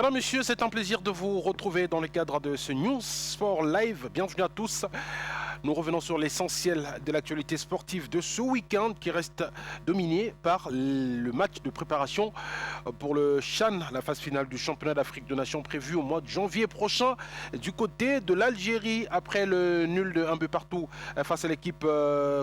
Mesdames, Messieurs, c'est un plaisir de vous retrouver dans le cadre de ce News Sport Live. Bienvenue à tous. Nous revenons sur l'essentiel de l'actualité sportive de ce week-end qui reste dominé par le match de préparation pour le CHAN, la phase finale du championnat d'Afrique de Nations prévu au mois de janvier prochain du côté de l'Algérie après le nul de 1 but partout face à l'équipe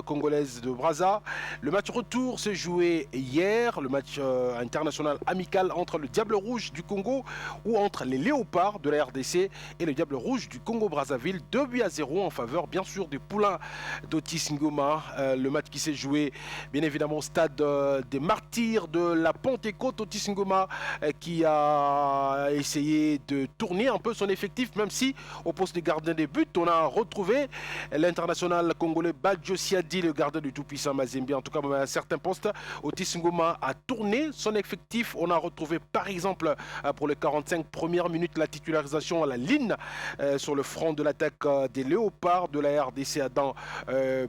congolaise de Brazza. Le match retour s'est joué hier, le match international amical entre le Diable Rouge du Congo ou entre les Léopards de la RDC et le Diable Rouge du Congo-Brazzaville. 2-0 en faveur bien sûr des Poulains d'Otis Ngoma. Le match qui s'est joué bien évidemment au stade des Martyrs de la Pentecôte. Otis Ngoma qui a essayé de tourner un peu son effectif, même si au poste de gardien des buts on a retrouvé l'international congolais Badjo Siadi, le gardien du tout-puissant Mazembe. En tout cas à certains postes Otis Ngoma a tourné son effectif. On a retrouvé par exemple pour les 45 premières minutes la titularisation à la ligne sur le front de l'attaque des Léopards de la RDC Adam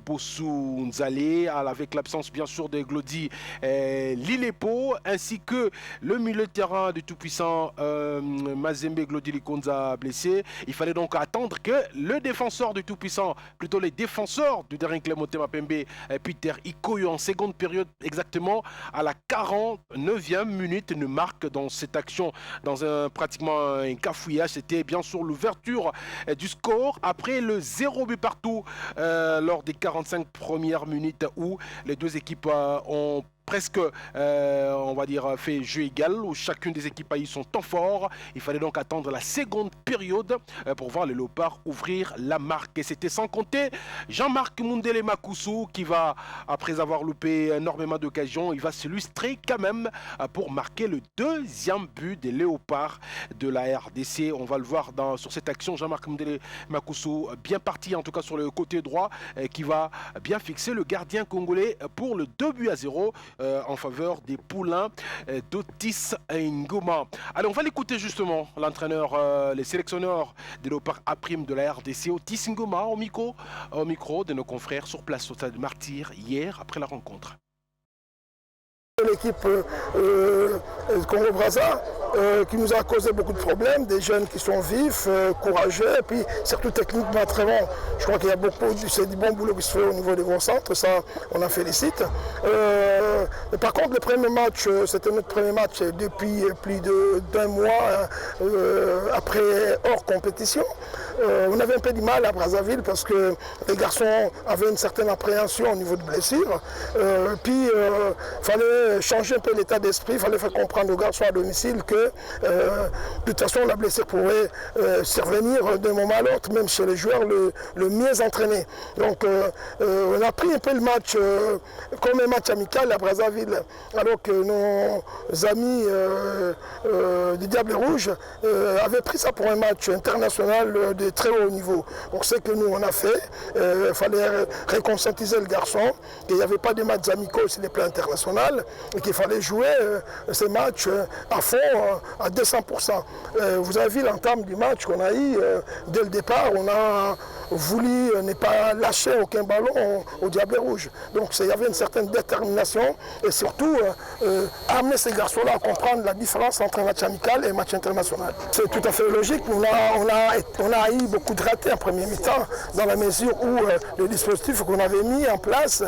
Bossou Nzale, avec l'absence bien sûr de Glody Lilepo, ainsi que le milieu de terrain du tout-puissant Mazembe Glody Likonza blessé. Il fallait donc attendre que le défenseur du tout-puissant, plutôt les défenseurs du dernier Clément Mapembe, Peter Ikoyo, en seconde période exactement à la 49e minute, ne marque dans cette action, dans pratiquement un cafouillage. C'était bien sûr l'ouverture du score après le 0 but partout lors des 45 premières minutes où les deux équipes ont presque, on va dire, fait jeu égal, où chacune des équipes a eu son temps fort. Il fallait donc attendre la seconde période pour voir les Léopards ouvrir la marque. Et c'était sans compter Jean-Marc Mundele Makusu qui va, après avoir loupé énormément d'occasions, il va s'illustrer quand même pour marquer le deuxième but des Léopards de la RDC. On va le voir sur cette action. Jean-Marc Mundele Makusu bien parti, en tout cas sur le côté droit, qui va bien fixer le gardien congolais pour le 2-0 en faveur des Poulains d'Otis Ngoma. Allez, on va l'écouter justement, l'entraîneur, les sélectionneurs des Léopards A' de la RDC, Otis Ngoma, au micro de nos confrères sur place au stade Martyr hier après la rencontre. L'équipe Congo-Brazza qui nous a causé beaucoup de problèmes, des jeunes qui sont vifs, courageux, et puis surtout techniquement très bons. Je crois qu'il y a c'est du bon boulot qui se fait au niveau des gros centres, ça on en félicite. Par contre, le premier match, c'était notre premier match depuis plus d'un mois après hors compétition. On avait un peu du mal à Brazzaville parce que les garçons avaient une certaine appréhension au niveau de blessures. Puis il fallait changer un peu l'état d'esprit, il fallait faire comprendre aux garçons à domicile que de toute façon la blessure pourrait survenir d'un moment à l'autre, même chez les joueurs le mieux entraînés. Donc on a pris un peu le match comme un match amical à Brazzaville, alors que nos amis du Diable Rouge avaient pris ça pour un match international de très haut niveau. Donc c'est que nous on a fait, il fallait réconscientiser le garçon qu'il n'y avait pas de matchs amicaux sur les plans internationaux et qu'il fallait jouer ces matchs à fond, à 200%. Vous avez vu l'entame du match qu'on a eu dès le départ, on a voulu ne pas lâcher aucun ballon au Diable Rouge. Donc il y avait une certaine détermination et surtout amener ces garçons-là à comprendre la différence entre un match amical et un match international. C'est tout à fait logique, on a eu beaucoup de ratés en premier mi-temps dans la mesure où le dispositif qu'on avait mis en place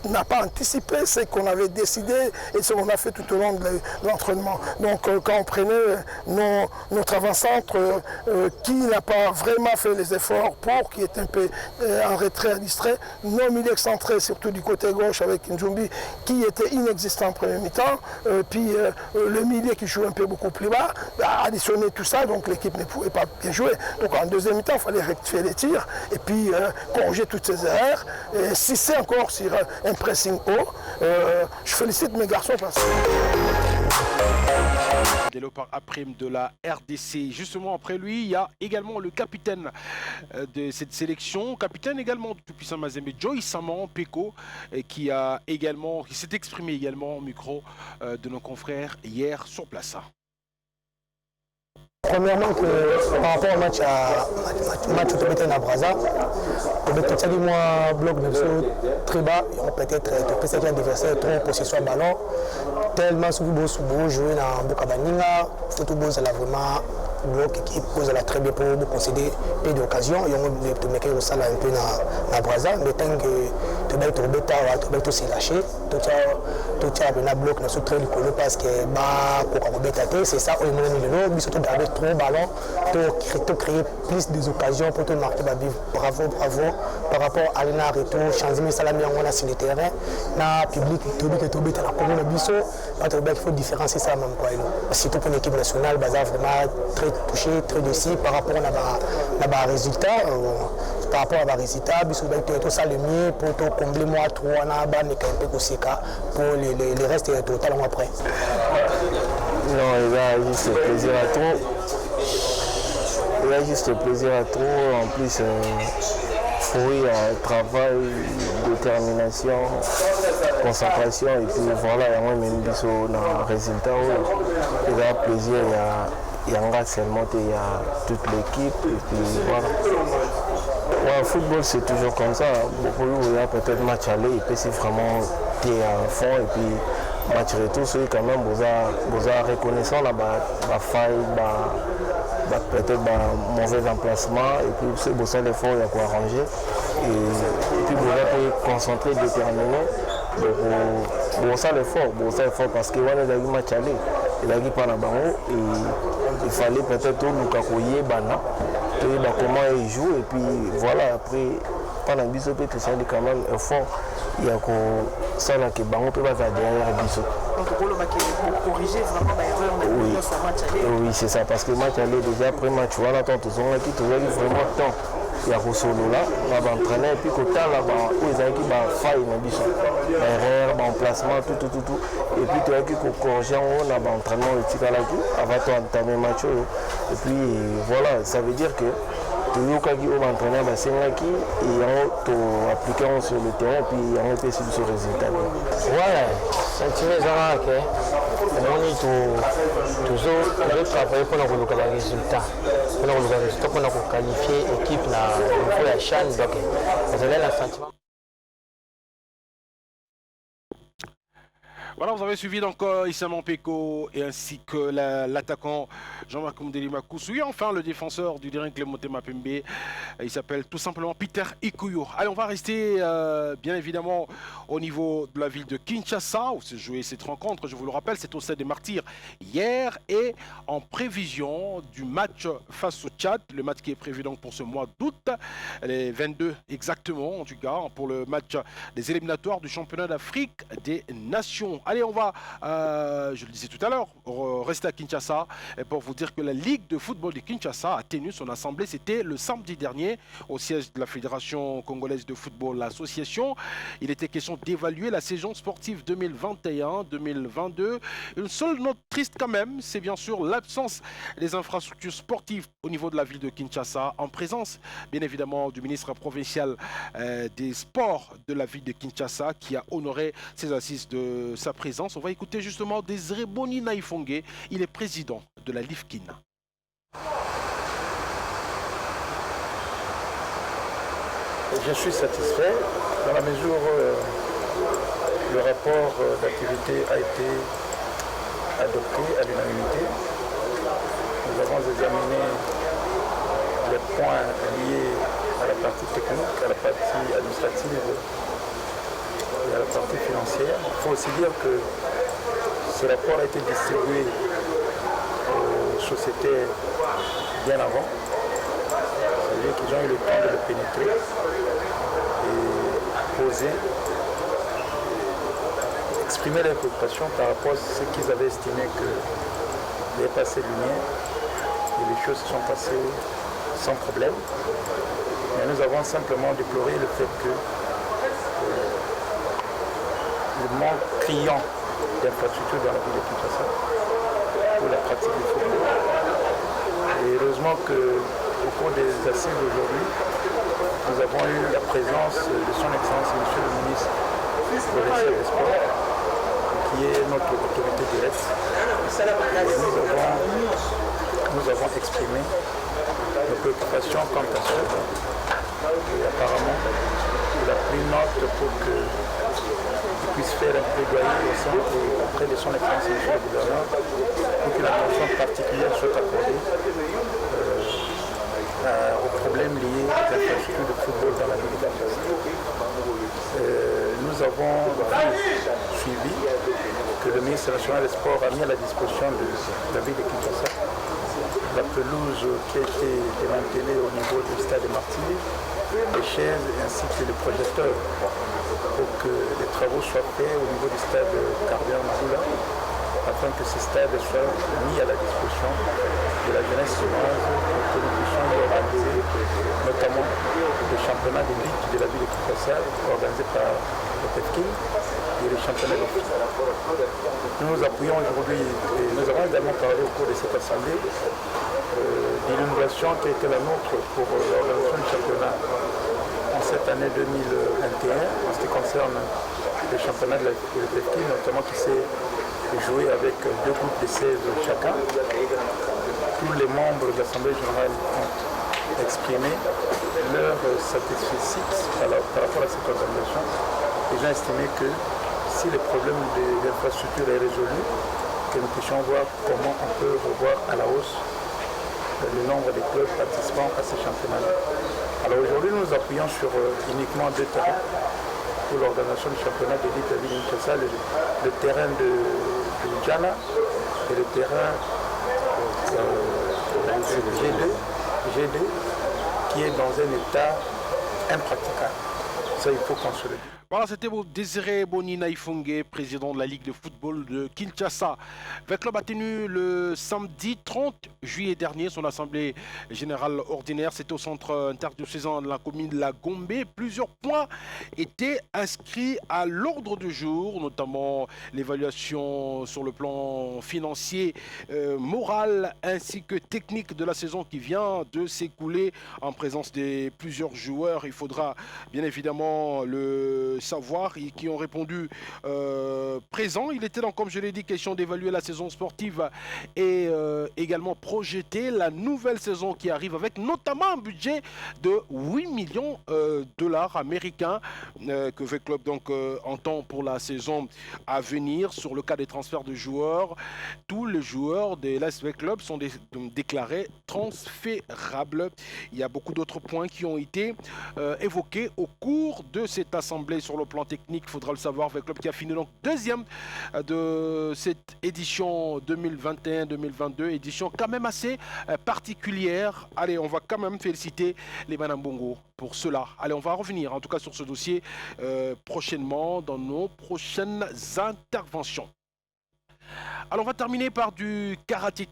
n'a pas anticipé ce qu'on avait décidé et ce qu'on a fait tout au long de l'entraînement. Donc quand on prenait notre avant-centre qui n'a pas vraiment fait les efforts pour, qui est un peu en retrait, distrait, nos milieux excentrés, surtout du côté gauche avec Nzumbi, qui était inexistant en premier mi-temps, puis le milieu qui joue un peu beaucoup plus bas, additionner tout ça, donc l'équipe ne pouvait pas bien jouer. Donc en deuxième mi-temps, il fallait rectifier les tirs et puis corriger toutes ces erreurs. Et si c'est encore sur un pressing haut, je félicite mes garçons parce que... Des Léopards A' de la RDC. Justement après lui, il y a également le capitaine de cette sélection, capitaine également du tout-puissant Mazembe, Joy Saman Peko, qui s'est exprimé également au micro de nos confrères hier sur place. Premièrement, par rapport au match où tu étais à Braza, tu as dit moi, bloc très bas, peut-être un adversaire trop possession ballon, tellement souvent jouer dans Bokabaninga, football c'est vraiment bloc qui pose la très bien pour concéder peu d'occasions et on te met au salle un peu dans Braza, mais tant que tu vas être bêta, tu vas être lâché, tout a un bloc dans ce très écolo parce que bah pour bêta c'est ça, on est surtout garder trop ballon, pour créer plus d'occasions pour te marquer la vie. Bravo par rapport à l'ENAR et tout, changer salami on a sur le terrain, na public tout bêta la commune biso, il faut différencier ça même quoi. Surtout pour l'équipe nationale, Baza vraiment très touché, très décis par rapport à la résultat. Par rapport à la résultat, tout ça le mieux pour combler moi trop on a ban pour les restes totalement après. Non, il a juste plaisir à trop. Il a juste plaisir à trop. En plus, fruit, travail, détermination, concentration. Et puis voilà, il y a même des résultats. Il a plaisir, il y a un gars seulement, il y a toute l'équipe. Et puis voilà. Ouais, le football, c'est toujours comme ça. Beaucoup il y a peut-être match aller, et puis c'est vraiment t'es à fond. Et puis match retour, c'est quand même, vous avez reconnaissant la faille, peut-être mauvais emplacement. Et puis c'est pour ça l'effort, il y a quoi arranger. Et puis vous avez concentrer, déterminer. Bon ça l'effort, parce que voilà, il y a eu match aller. Il y a eu pas et il fallait peut-être tout le cacoyer, comment il joue. Et puis voilà, après, pendant le bisou, tout ça, il est quand même fort. Il y a ça là qui est derrière le bisou. Donc, pour corriger vraiment l'erreur sur match aller. Oui, c'est ça, parce que le match aller, déjà après match, voilà, tout le monde qui vraiment temps. Il y a solo là, on va entraîner, et puis quand là-bas, où ils ont qui faille dans le bisou. L'erreur, l'emplacement, tout. Et puis tu as qui corriger en haut, là, l'entraînement, le tic à la queue, avant d'entamer le match. Et puis voilà, ça veut dire que tu as qui entraîner, c'est là qui et appliqué sur le terrain, et puis on fait sur ce résultat. Voilà, c'est une erreur que on toujours travailler pour le résultat. Pour qualifier l'équipe pour la chaîne. Donc, vous avez le sentiment. Voilà, vous avez suivi donc Issa Mampeko et ainsi que l'attaquant Jean-Marc Mdelima Koussou. Et enfin, le défenseur du Dérène Clémenté Mapembe, il s'appelle tout simplement Peter Ikuyo. Allez, on va rester bien évidemment au niveau de la ville de Kinshasa où s'est jouée cette rencontre. Je vous le rappelle, c'est au Stade des Martyrs hier et en prévision du match face au Tchad. Le match qui est prévu donc pour ce mois d'août, les 22 exactement en tout cas, pour le match des éliminatoires du championnat d'Afrique des Nations. Allez, on va, je le disais tout à l'heure, rester à Kinshasa pour vous dire que la Ligue de football de Kinshasa a tenu son assemblée. C'était le samedi dernier au siège de la Fédération congolaise de football, l'association. Il était question d'évaluer la saison sportive 2021-2022. Une seule note triste quand même, c'est bien sûr l'absence des infrastructures sportives au niveau de la ville de Kinshasa, en présence bien évidemment du ministre provincial des sports de la ville de Kinshasa qui a honoré ses assises de sa présence. On va écouter justement Désiré Boni Naïfongue, il est président de la LIFKIN. Je suis satisfait dans la mesure où le rapport d'activité a été adopté à l'unanimité. Nous avons examiné les points liés à la partie technique, à la partie administrative et à la partie financière. Il faut aussi dire que ce rapport a été distribué aux sociétés bien avant. C'est-à-dire qu'ils ont eu le temps de le pénétrer et poser, exprimer leurs préoccupations par rapport à ce qu'ils avaient estimé qu'il avait passé lumière et les choses se sont passées sans problème. Mais nous avons simplement déploré le fait que le manque criant d'infrastructures dans la ville de Kinshasa pour la pratique du football. Et heureusement qu'au cours des assises d'aujourd'hui, nous avons eu la présence de son Excellence, Monsieur le ministre provincial des Sports, qui est notre autorité directe. Et nous avons nous avons exprimé nos préoccupations quant à ce. Et apparemment, il a pris note pour qu'il puisse faire un plaidoyer au sein et auprès de son excellence M. le gouverneur pour qu'une attention particulière soit accordée aux problèmes liés aux infrastructures de football dans la ville de Kinshasa. Nous avons suivi que le ministre national des Sports a mis à la disposition de la ville de Kinshasa la pelouse qui a été démantelée au niveau du stade de Martyrs, les chaises ainsi que les projecteurs pour que les travaux soient faits au niveau du stade Cardian Maroula afin que ce stade soit mis à la disposition de la jeunesse chinoise pour que nous puissions y organiser notamment le championnat de ligue de la ville de Kinshasa organisé par le PEFKI et le championnat de foot. Nous nous appuyons aujourd'hui et nous avons également parlé au cours de cette assemblée de l'innovation qui a été la nôtre pour l'organisation du championnat en cette année 2021 en ce qui concerne le championnat de la PEFKI, notamment qui s'est joué avec 2 groupes de 16 chacun. Tous les membres de l'Assemblée générale ont exprimé leur satisfaction par rapport à cette organisation. Ils ont estimé que si le problème d'infrastructure est résolu, que nous puissions voir comment on peut revoir à la hausse le nombre de clubs participants à ce championnat. Alors aujourd'hui, nous nous appuyons sur uniquement 2 terrains pour l'organisation du championnat de Ligue de la ville de Kinshasa, le terrain de Djana et le terrain G2 qui est dans un état impraticable. Ça, il faut qu'on se le dise. Voilà, c'était Désiré Bonina Ifungue, président de la Ligue de football de Kinshasa. Le club a tenu le samedi 30 juillet dernier son assemblée générale ordinaire. C'était au centre interdiocésain de la commune de la Gombe. Plusieurs points étaient inscrits à l'ordre du jour, notamment l'évaluation sur le plan financier, moral ainsi que technique de la saison qui vient de s'écouler en présence de plusieurs joueurs. Il faudra bien évidemment le savoir et qui ont répondu présent. Il était donc, comme je l'ai dit, question d'évaluer la saison sportive et également projeter la nouvelle saison qui arrive avec notamment un budget de 8 millions de dollars américains que V-Club donc entend pour la saison à venir. Sur le cas des transferts de joueurs, tous les joueurs de l'AS Club sont déclarés transférables. Il y a beaucoup d'autres points qui ont été évoqués au cours de cette assemblée. Sur le plan technique, il faudra le savoir, avec le club qui a fini donc deuxième de cette édition 2021-2022, édition quand même assez particulière. Allez, on va quand même féliciter les Manambongo pour cela. Allez, on va revenir en tout cas sur ce dossier prochainement dans nos prochaines interventions. Alors on va terminer par du karaté.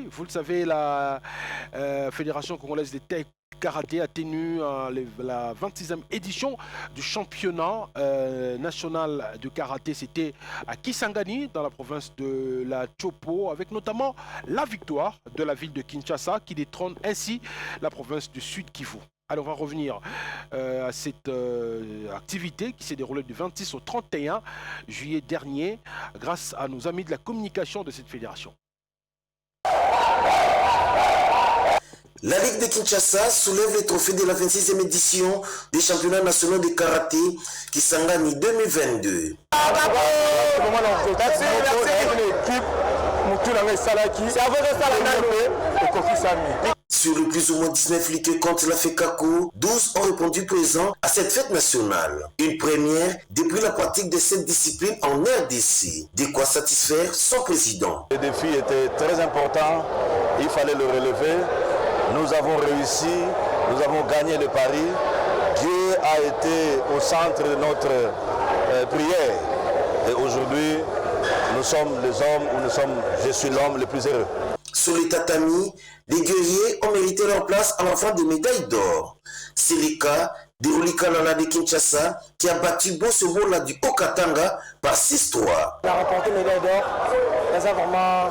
Vous le savez, la Fédération congolaise des karaté a tenu la 26e édition du championnat national de karaté. C'était à Kisangani, dans la province de la Chopo, avec notamment la victoire de la ville de Kinshasa qui détrône ainsi la province du Sud Kivu. Alors on va revenir à cette activité qui s'est déroulée du 26 au 31 juillet dernier grâce à nos amis de la communication de cette fédération. La Ligue de Kinshasa soulève les trophées de la 26e édition des championnats nationaux de karaté Kisangani 2022. Sur les plus ou moins 19 ligues contre la FECACO, 12 ont répondu présents à cette fête nationale. Une première depuis la pratique de cette discipline en RDC. De quoi satisfaire son président. Le défi était très important, il fallait le relever. Nous avons réussi, nous avons gagné le pari. Dieu a été au centre de notre prière. Et aujourd'hui, nous sommes les hommes, je suis l'homme le plus heureux. Sur les tatamis, les guerriers ont mérité leur place à l'enfant des médailles d'or. C'est le cas de Rolika Lala de Kinshasa qui a battu Bosobola du Haut-Katanga par 6-3. Il a remporté médaille d'or dans un format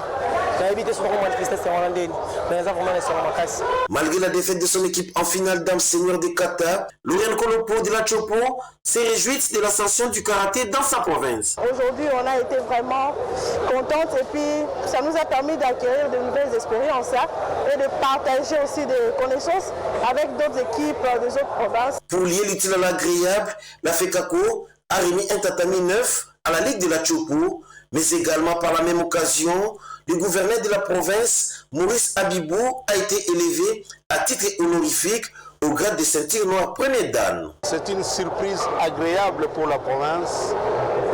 Malgré la défaite de son équipe en finale Dame Seigneur de Kata, Lauriane Kolopo de la Chopo s'est réjouite de l'ascension du karaté dans sa province. Aujourd'hui, on a été vraiment contente et puis ça nous a permis d'acquérir de nouvelles expériences et de partager aussi des connaissances avec d'autres équipes des autres provinces. Pour lier l'utile à l'agréable, la FECACO a remis un tatami neuf à la Ligue de la Chopo, mais également par la même occasion, le gouverneur de la province, Maurice Abibou, a été élevé à titre honorifique au grade de ceinture noire premier dan. C'est une surprise agréable pour la province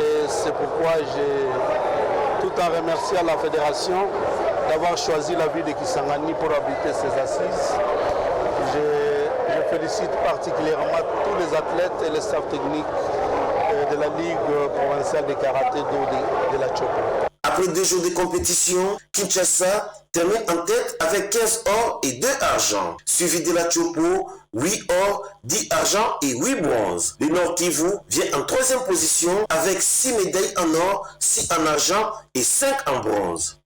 et c'est pourquoi j'ai tout en remerciant la fédération d'avoir choisi la ville de Kisangani pour abriter ses assises. Je félicite particulièrement tous les athlètes et les staffs techniques de la Ligue provinciale de karaté de la Chopo. Après 2 jours de compétition, Kinshasa termine en tête avec 15 or et 2 argent. Suivi de la Chopo, 8 or, 10 argent et 8 bronzes. Le Nord Kivu vient en 3e position avec 6 médailles en or, 6 en argent et 5 en bronze.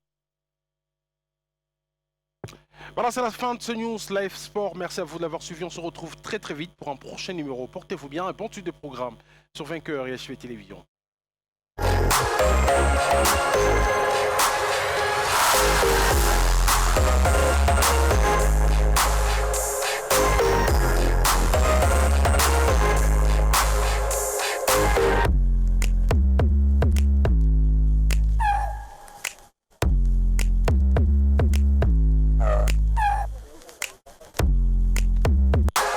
Voilà, c'est la fin de ce News Live Sport. Merci à vous de l'avoir suivi. On se retrouve très très vite pour un prochain numéro. Portez-vous bien et bon suite de programme sur Vainqueur et HV Télévision.